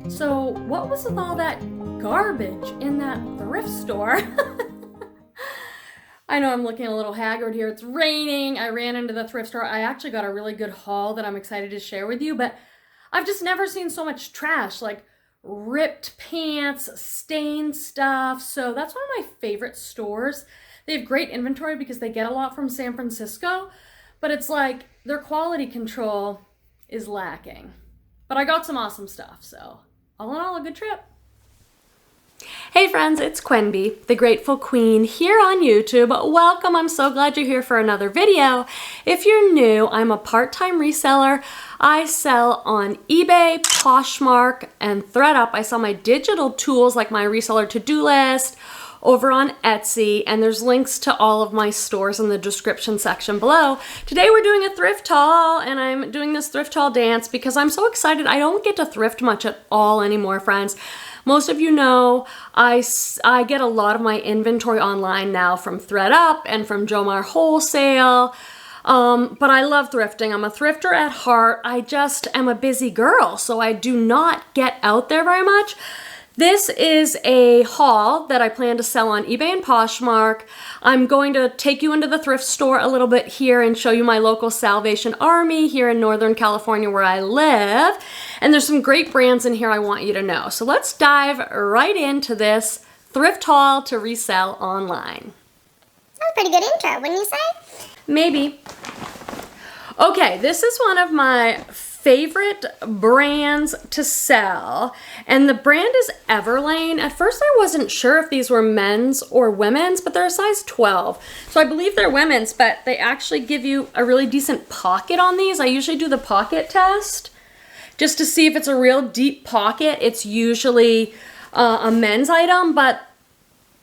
So what was with all that garbage in that thrift store? I know I'm looking a little haggard here. It's raining. I ran into the thrift store. I actually got a really good haul that I'm excited to share with you, but I've just never seen so much trash, like ripped pants, stained stuff. So that's one of my favorite stores. They have great inventory because they get a lot from San Francisco, but it's like their quality control is lacking. But I got some awesome stuff, so all in all, a good trip. Hey friends, it's Quenby, the Grateful Queen, here on YouTube. Welcome, I'm so glad you're here for another video. If you're new, I'm a part-time reseller. I sell on eBay, Poshmark, and Thredup. I sell my digital tools like my reseller to-do list over on Etsy, and there's links to all of my stores in the description section below. Today we're doing a thrift haul, and I'm doing this thrift haul dance because I'm so excited. I don't get to thrift much at all anymore, friends. Most of you know I get a lot of my inventory online now from Thredup and from Jomar Wholesale, but I love thrifting. I'm a thrifter at heart. I just am a busy girl, so I do not get out there very much. This is a haul that I plan to sell on eBay and Poshmark. I'm going to take you into the thrift store a little bit here and show you my local Salvation Army here in Northern California where I live. And there's some great brands in here I want you to know. So let's dive right into this thrift haul to resell online. That was a pretty good intro, wouldn't you say? Maybe. Okay, this is one of my favorite brands to sell, and the brand is Everlane. At first I wasn't sure if these were men's or women's, but they're a size 12. So I believe they're women's, but they actually give you a really decent pocket on these. I usually do the pocket test just to see if it's a real deep pocket. It's usually a men's item, but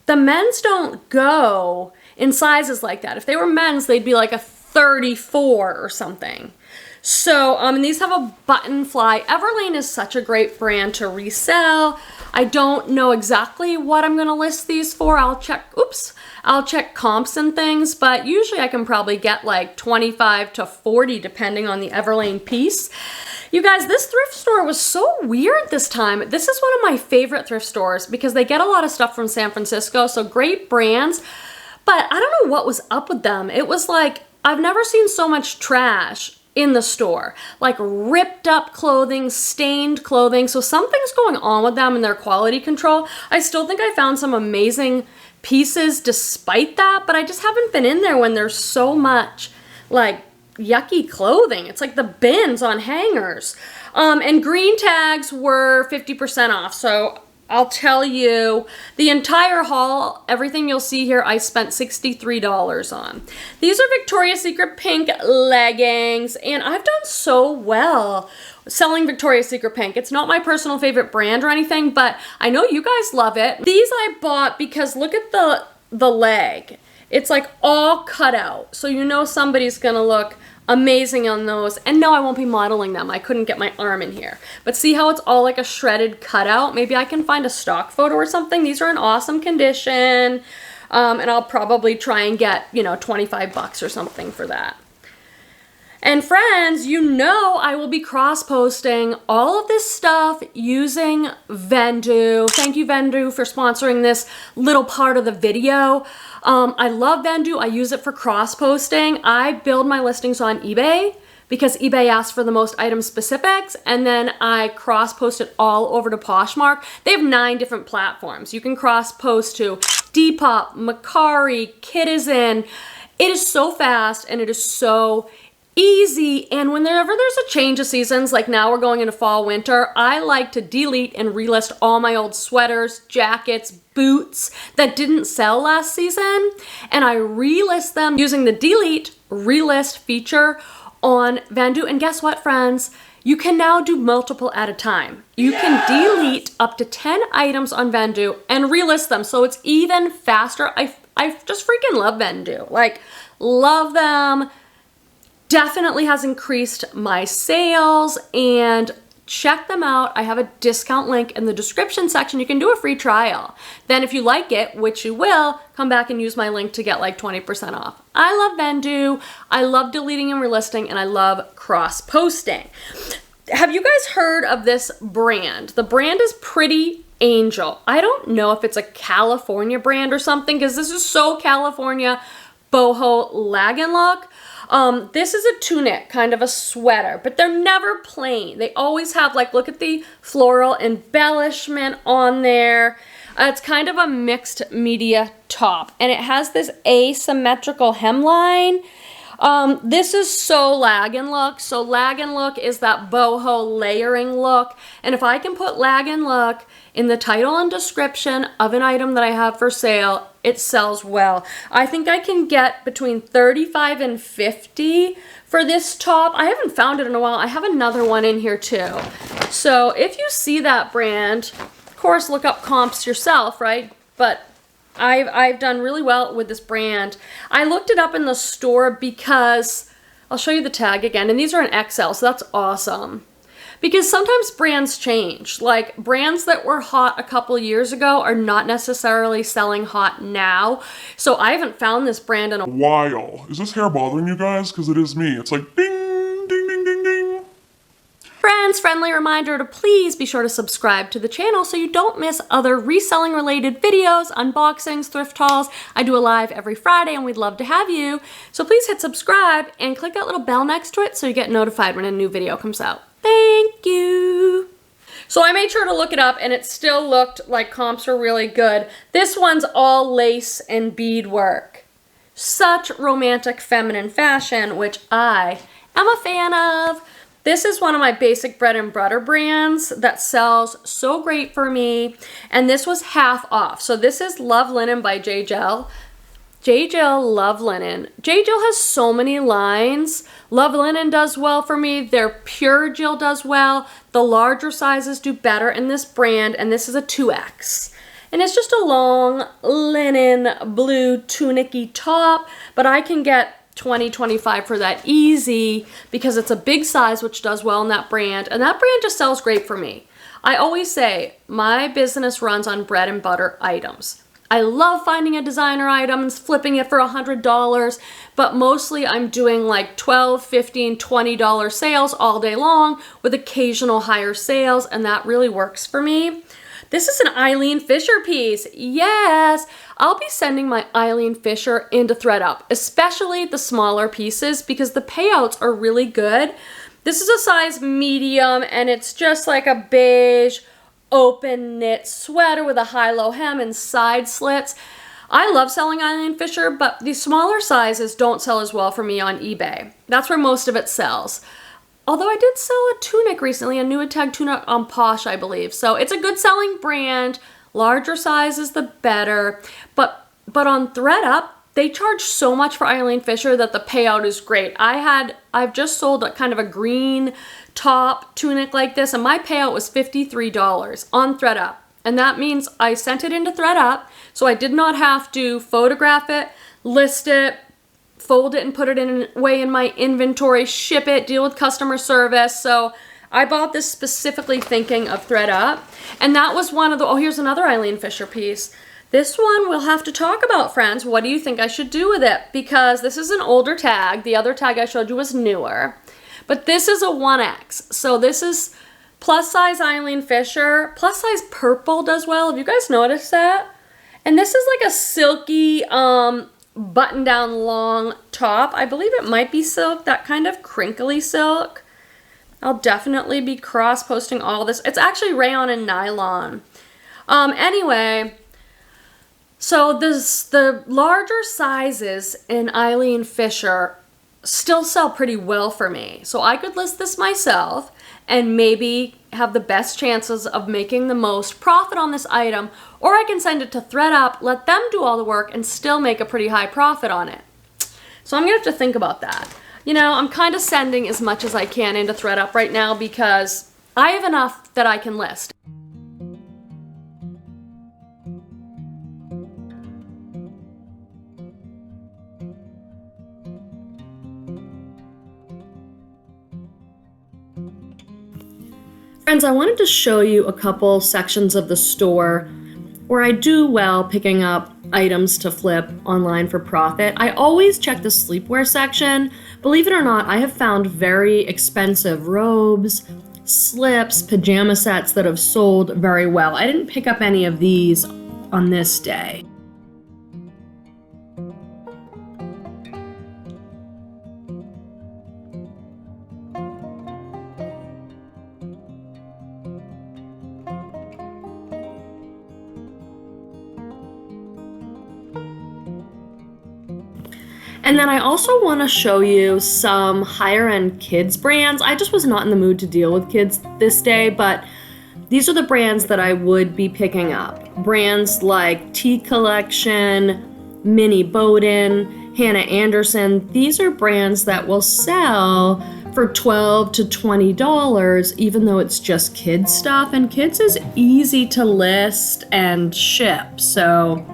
the men's don't go in sizes like that. If they were men's, they'd be like a 34 or something. So, and these have a button fly. Everlane is such a great brand to resell. I don't know exactly what I'm gonna list these for. I'll check comps and things, but usually I can probably get like 25 to 40 depending on the Everlane piece. You guys, this thrift store was so weird this time. This is one of my favorite thrift stores because they get a lot of stuff from San Francisco, so great brands. But I don't know what was up with them. It was like I've never seen so much trash in the store, like ripped up clothing, stained clothing. So something's going on with them and their quality control. I still think I found some amazing pieces despite that, but I just haven't been in there when there's so much like yucky clothing. It's like the bins on hangers. And green tags were 50% off. So I'll tell you, the entire haul, everything you'll see here, I spent $63 on. These are Victoria's Secret pink leggings, and I've done so well selling Victoria's Secret pink. It's not my personal favorite brand or anything, but I know you guys love it. These I bought because look at the leg. It's like all cut out, so you know somebody's gonna look amazing on those. And no, I won't be modeling them. I couldn't get my arm in here. But see how it's all like a shredded cutout? Maybe I can find a stock photo or something. These are in awesome condition. And I'll probably try and get, you know, 25 bucks or something for that. And friends, you know I will be cross-posting all of this stuff using Vendoo. Thank you, Vendoo, for sponsoring this little part of the video. I love Vendoo. I use it for cross-posting. I build my listings on eBay because eBay asks for the most item specifics, and then I cross-post it all over to Poshmark. They have 9 different platforms. You can cross-post to Depop, Mercari, Citizen. It is so fast and it is so easy. And whenever there's a change of seasons, like now we're going into fall, winter, I like to delete and relist all my old sweaters, jackets, boots that didn't sell last season. And I relist them using the delete relist feature on Vendoo. And guess what, friends? You can now do multiple at a time. You can delete up to 10 items on Vendoo and relist them. So it's even faster. I just freaking love Vendoo. Like, love them. Definitely has increased my sales, and check them out. I have a discount link in the description section. You can do a free trial. Then if you like it, which you will, come back and use my link to get like 20% off. I love Vendoo. I love deleting and relisting, and I love cross-posting. Have you guys heard of this brand? The brand is Pretty Angel. I don't know if it's a California brand or something, because this is so California boho lag and look. This is a tunic, kind of a sweater, but they're never plain. They always have, like, look at the floral embellishment on there. It's kind of a mixed media top, and it has this asymmetrical hemline. This is so lag and look. So lag and look is that boho layering look. And if I can put lag and look in the title and description of an item that I have for sale, it sells well. I think I can get between 35 and 50 for this top. I haven't found it in a while. I have another one in here too. So if you see that brand, of course, look up comps yourself, right? But I've done really well with this brand. I looked it up in the store because, I'll show you the tag again, and these are in XL, so that's awesome. Because sometimes brands change. Like, brands that were hot a couple years ago are not necessarily selling hot now. So I haven't found this brand in a while. Is this hair bothering you guys? Because it is me. It's like ding, ding, ding, ding, ding. Friends, friendly reminder to please be sure to subscribe to the channel so you don't miss other reselling related videos, unboxings, thrift hauls. I do a live every Friday and we'd love to have you. So please hit subscribe and click that little bell next to it so you get notified when a new video comes out. Thank you. So I made sure to look it up and it still looked like comps were really good. This one's all lace and beadwork. Such romantic feminine fashion, which I am a fan of. This is one of my basic bread and butter brands that sells so great for me. And this was half off. So this is Love Linen by J. Jill. J. Jill Love Linen. J. Jill has so many lines. Love Linen does well for me. Their Pure Jill does well. The larger sizes do better in this brand. And this is a 2X. And it's just a long linen blue tunic-y top. But I can get $20, $25 for that easy because it's a big size, which does well in that brand. And that brand just sells great for me. I always say my business runs on bread and butter items. I love finding a designer item and flipping it for $100, but mostly I'm doing like $12, $15, $20 sales all day long with occasional higher sales, and that really works for me. This is an Eileen Fisher piece. Yes, I'll be sending my Eileen Fisher into Thredup, especially the smaller pieces because the payouts are really good. This is a size medium and it's just like a beige open knit sweater with a high-low hem and side slits. I love selling Eileen Fisher, but the smaller sizes don't sell as well for me on eBay. That's where most of it sells. Although I did sell a tunic recently, a new tag tunic on Posh, I believe. So it's a good selling brand. Larger sizes, the better. But on Thredup, they charge so much for Eileen Fisher that the payout is great. I've just sold a kind of a green top tunic like this, and my payout was $53 on Thredup. And that means I sent it into Thredup, so I did not have to photograph it, list it, fold it and put it away in my inventory, ship it, deal with customer service. So I bought this specifically thinking of Thredup. And that was one of the, oh, here's another Eileen Fisher piece. This one we'll have to talk about, friends. What do you think I should do with it? Because this is an older tag. The other tag I showed you was newer. But this is a 1X. So this is plus size Eileen Fisher. Plus size purple does well. Have you guys noticed that? And this is like a silky button down long top. I believe it might be silk, that kind of crinkly silk. I'll definitely be cross posting all this. It's actually rayon and nylon. Anyway, so the larger sizes in Eileen Fisher still sell pretty well for me. So I could list this myself and maybe have the best chances of making the most profit on this item, or I can send it to Thredup, let them do all the work and still make a pretty high profit on it. So I'm gonna have to think about that. You know, I'm kind of sending as much as I can into Thredup right now because I have enough that I can list. Friends, I wanted to show you a couple sections of the store where I do well picking up items to flip online for profit. I always check the sleepwear section. Believe it or not, I have found very expensive robes, slips, pajama sets that have sold very well. I didn't pick up any of these on this day. And then I also want to show you some higher end kids brands. I just was not in the mood to deal with kids this day, but these are the brands that I would be picking up. Brands like Tea Collection, Minnie Bowden, Hannah Anderson. These are brands that will sell for $12 to $20, even though it's just kids stuff. And kids is easy to list and ship, so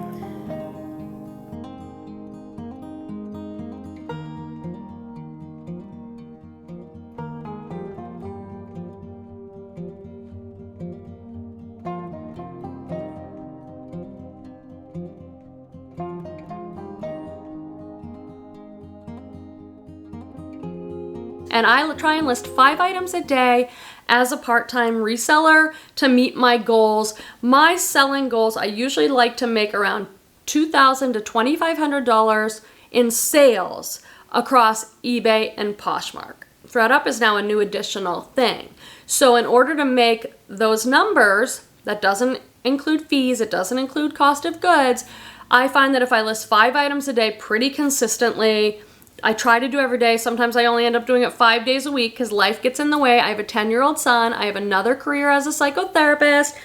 and I try and list 5 items a day as a part-time reseller to meet my goals. My selling goals, I usually like to make around $2,000 to $2,500 in sales across eBay and Poshmark. Thredup is now a new additional thing. So in order to make those numbers, that doesn't include fees, it doesn't include cost of goods, I find that if I list 5 items a day pretty consistently, I try to do every day. Sometimes I only end up doing it 5 days a week because life gets in the way. I have a 10-year-old son. I have another career as a psychotherapist.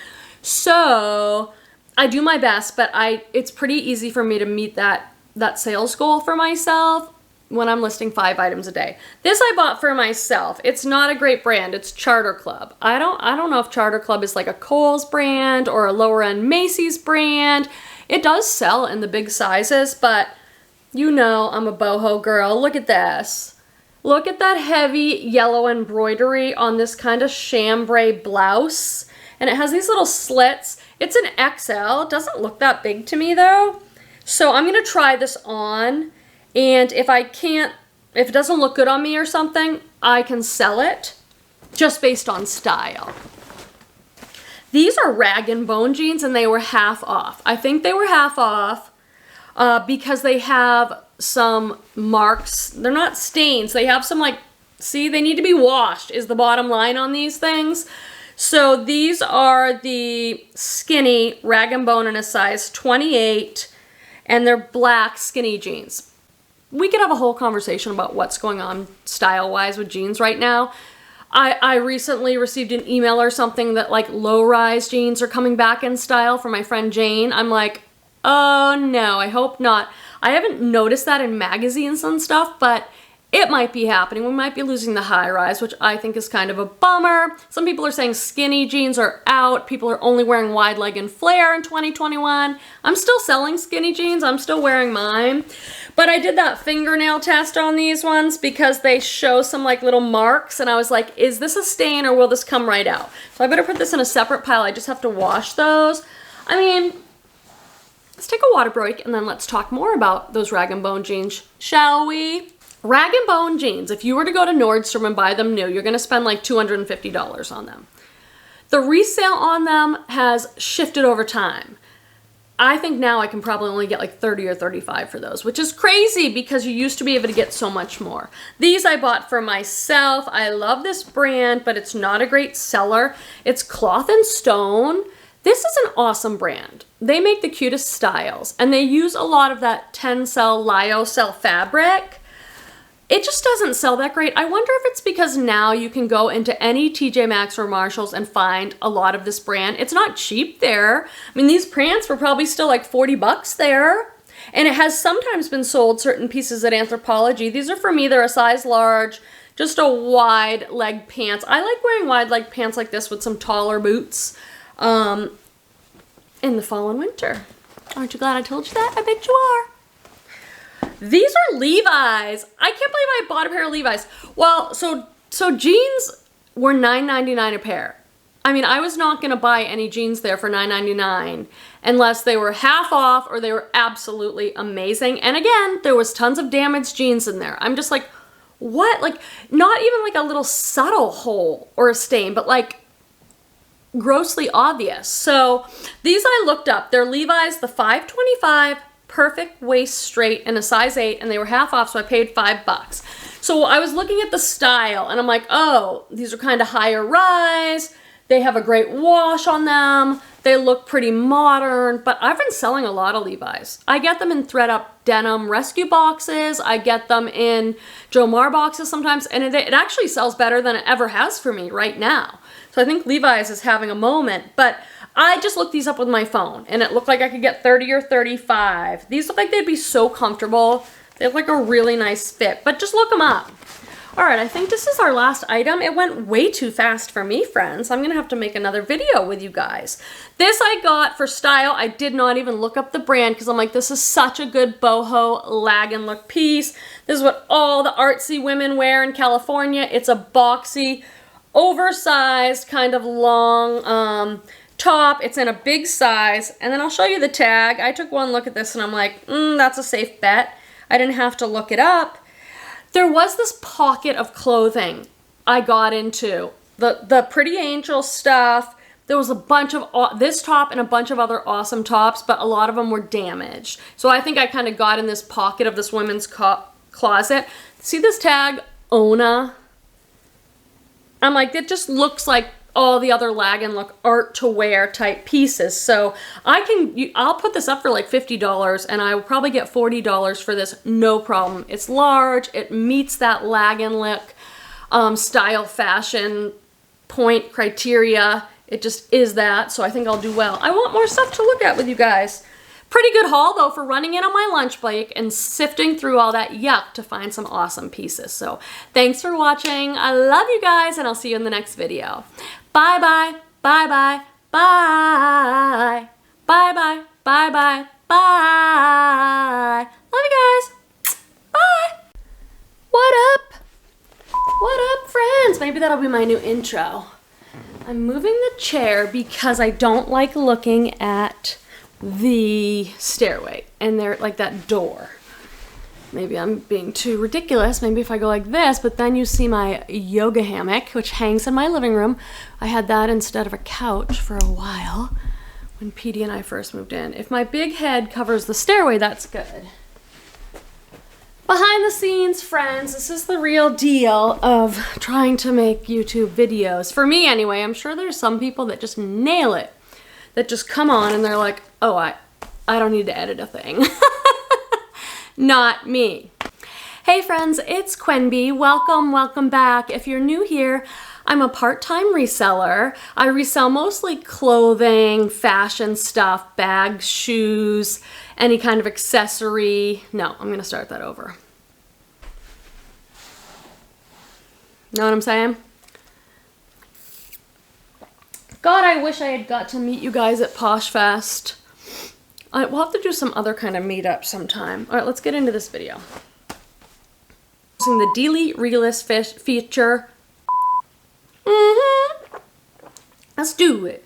So I do my best, but it's pretty easy for me to meet that sales goal for myself when I'm listing 5 items a day. This I bought for myself. It's not a great brand. It's Charter Club. I don't know if Charter Club is like a Kohl's brand or a lower end Macy's brand. It does sell in the big sizes, but you know I'm a boho girl. Look at this. Look at that heavy yellow embroidery on this kind of chambray blouse. And it has these little slits. It's an XL. It doesn't look that big to me though. So I'm going to try this on. And if it doesn't look good on me or something, I can sell it just based on style. These are rag and bone jeans, and they were half off. I think they were half off because they have some marks. They're not stains. They have some, like, see, they need to be washed is the bottom line on these things. So these are the skinny rag and bone in a size 28, and they're black skinny jeans. We could have a whole conversation about what's going on style-wise with jeans right now. I recently received an email or something that like low-rise jeans are coming back in style from my friend Jane. I'm like, oh no, I hope not. I haven't noticed that in magazines and stuff, but it might be happening. We might be losing the high-rise, which I think is kind of a bummer. Some people are saying skinny jeans are out. People are only wearing wide leg and flare in 2021. I'm still selling skinny jeans. I'm still wearing mine. But I did that fingernail test on these ones because they show some like little marks, and I was like, is this a stain or will this come right out? So I better put this in a separate pile. I just have to wash those. I mean, let's take a water break and then let's talk more about those rag and bone jeans, shall we? Rag and bone jeans, if you were to go to Nordstrom and buy them new, you're gonna spend like $250 on them. The resale on them has shifted over time. I think now I can probably only get like 30 or 35 for those, which is crazy because you used to be able to get so much more. These I bought for myself. I love this brand, but it's not a great seller. It's Cloth and Stone. This is an awesome brand. They make the cutest styles, and they use a lot of that Tencel lyocell fabric. It just doesn't sell that great. I wonder if it's because now you can go into any TJ Maxx or Marshalls and find a lot of this brand. It's not cheap there. I mean, these pants were probably still like 40 bucks there. And it has sometimes been sold certain pieces at Anthropologie. These are for me, they're a size large, just a wide leg pants. I like wearing wide leg pants like this with some taller boots in the fall and winter. Aren't you glad I told you that? I bet you are. These are Levi's. I can't believe I bought a pair of Levi's. Well, so jeans were $9.99 a pair. I mean, I was not going to buy any jeans there for $9.99 unless they were half off or they were absolutely amazing. And again, there was tons of damaged jeans in there. I'm just like, what? Like, not even like a little subtle hole or a stain, but like grossly obvious. So these I looked up. They're Levi's, the 525 perfect waist straight in a size 8, and they were half off, so I paid $5. So I was looking at the style and I'm like, oh, these are kind of higher rise. They have a great wash on them. They look pretty modern, but I've been selling a lot of Levi's. I get them in Thredup denim rescue boxes. I get them in Jomar boxes sometimes, and it actually sells better than it ever has for me right now. So I think Levi's is having a moment, but I just looked these up with my phone, and it looked like I could get 30 or 35. These look like they'd be so comfortable. They have like a really nice fit, but just look them up. All right, I think this is our last item. It went way too fast for me, friends. I'm gonna have to make another video with you guys. This I got for style. I did not even look up the brand because I'm like, this is such a good boho lag and look piece. This is what all the artsy women wear in California. It's a boxy, oversized, kind of long, top. It's in a big size, and then I'll show you the tag. I took one look at this and I'm like, that's a safe bet. I didn't have to look it up. There was this pocket of clothing I got into. The Pretty Angel stuff. There was a bunch of this top and a bunch of other awesome tops, but a lot of them were damaged. So I think I kind of got in this pocket of this women's closet. See this tag, Ona? I'm like, it just looks like all the other lag and look art to wear type pieces. So I'll put this up for like $50, and I will probably get $40 for this, no problem. It's large, it meets that lag and look style fashion point criteria. It just is that, so I think I'll do well. I want more stuff to look at with you guys. Pretty good haul though for running in on my lunch break and sifting through all that yuck to find some awesome pieces. So thanks for watching. I love you guys, and I'll see you in the next video. Bye bye, bye bye, bye. Bye bye, bye bye, bye. Love you guys. Bye. What up? What up, friends? Maybe that'll be my new intro. I'm moving the chair because I don't like looking at the stairway and there, like that door. maybe I'm being too ridiculous. Maybe if I go like this, but then you see my yoga hammock, which hangs in my living room. I had that instead of a couch for a while when Petey and I first moved in. If my big head covers the stairway, that's good. Behind the scenes, friends, this is the real deal of trying to make YouTube videos. For me anyway, I'm sure there's some people that just nail it, that just come on and they're like, oh, I don't need to edit a thing. Not me. Hey friends, it's Quenby. Welcome back. If you're new here, I'm a part-time reseller. I resell mostly clothing, fashion stuff, bags, shoes, any kind of accessory. No, I'm gonna start that over. Know what I'm saying? God, I wish I had got to meet you guys at Posh Fest. We'll have to do some other kind of meetup sometime. All right, let's get into this video. Using the Delete Realist feature. Let's do it.